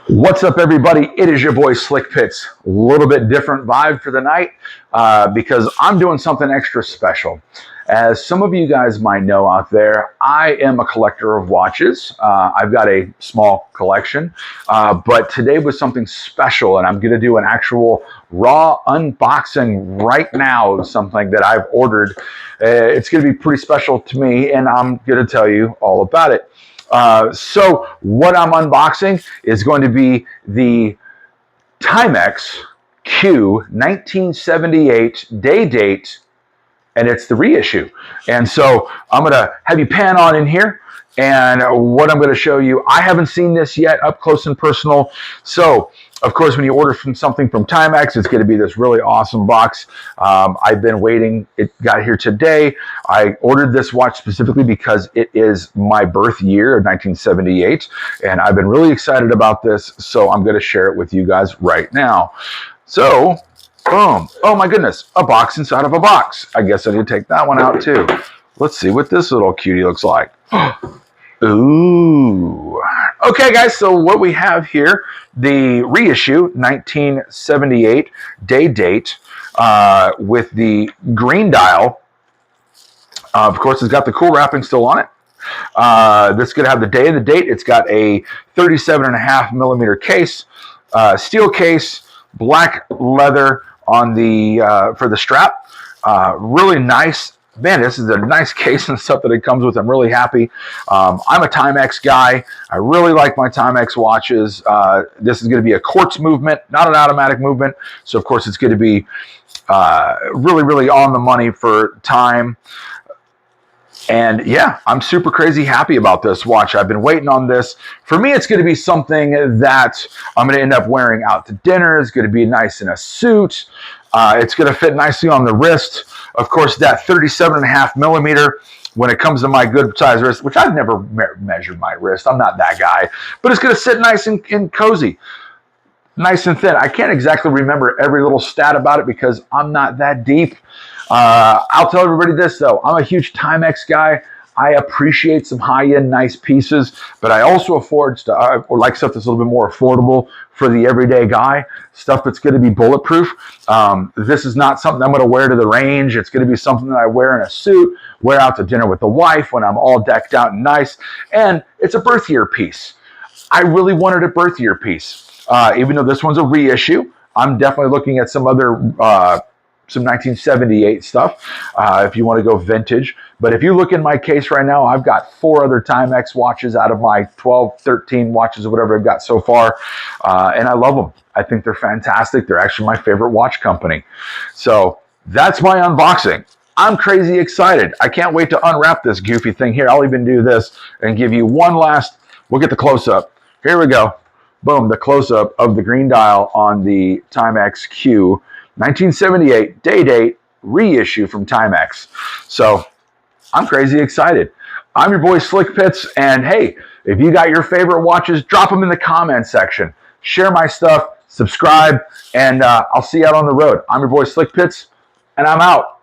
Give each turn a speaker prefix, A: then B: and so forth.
A: What's up, everybody? It is your boy Slickpits. A little bit different vibe for the night because I'm doing something extra special. As some of you guys might know out there, I am a collector of watches. I've got a small collection, but today was something special, and I'm going to do an actual raw unboxing right now of something that I've ordered. It's going to be pretty special to me, and I'm going to tell you all about it. So what I'm unboxing is going to be the Timex Q 1978 day date, and it's the reissue. And so I'm going to have you pan on in here, and what I'm going to show you, I haven't seen this yet up close and personal. So of course, when you order something from Timex, it's going to be this really awesome box. I've been waiting. It got here today. I ordered this watch specifically because it is my birth year of 1978, and I've been really excited about this, so I'm going to share it with you guys right now. So, boom. Oh my goodness, a box inside of a box. I guess I need to take that one out too. Let's see what this little cutie looks like. Ooh. Okay, guys, so what we have here, the reissue 1978 day date with the green dial. Of course, it's got the cool wrapping still on it. This is going to have the day and the date. It's got a 37.5 millimeter case, steel case, black leather on the for the strap. Really nice. Man, this is a nice case and stuff that it comes with. I'm really happy. I'm a Timex guy. I really like my Timex watches. This is going to be a quartz movement, not an automatic movement. So, of course, it's going to be really, really on the money for time. And yeah, I'm super crazy happy about this watch. I've been waiting on this. For me, it's going to be something that I'm going to end up wearing out to dinner. It's going to be nice in a suit. It's going to fit nicely on the wrist. Of course, that 37.5 millimeter, when it comes to my good size wrist, which I've never measured my wrist. I'm not that guy. But it's going to sit nice and cozy. Nice and thin. I can't exactly remember every little stat about it because I'm not that deep. I'll tell everybody this, though. I'm a huge Timex guy. I appreciate some high-end, nice pieces, but I also like stuff that's a little bit more affordable for the everyday guy, stuff that's going to be bulletproof. This is not something I'm going to wear to the range. It's going to be something that I wear in a suit, wear out to dinner with the wife when I'm all decked out and nice, and it's a birth year piece. I really wanted a birth year piece. Even though this one's a reissue, I'm definitely looking at some other some 1978 stuff if you want to go vintage. But if you look in my case right now, I've got 4 other Timex watches out of my 12, 13 watches or whatever I've got so far. And I love them. I think they're fantastic. They're actually my favorite watch company. So that's my unboxing. I'm crazy excited. I can't wait to unwrap this goofy thing here. I'll even do this and give you one last, we'll get the close-up. Here we go. Boom, the close-up of the green dial on the Timex Q 1978 day date reissue from Timex. So I'm crazy excited. I'm your boy Slickpits, and hey, if you got your favorite watches, drop them in the comment section. Share my stuff, subscribe, and I'll see you out on the road. I'm your boy Slickpits, and I'm out.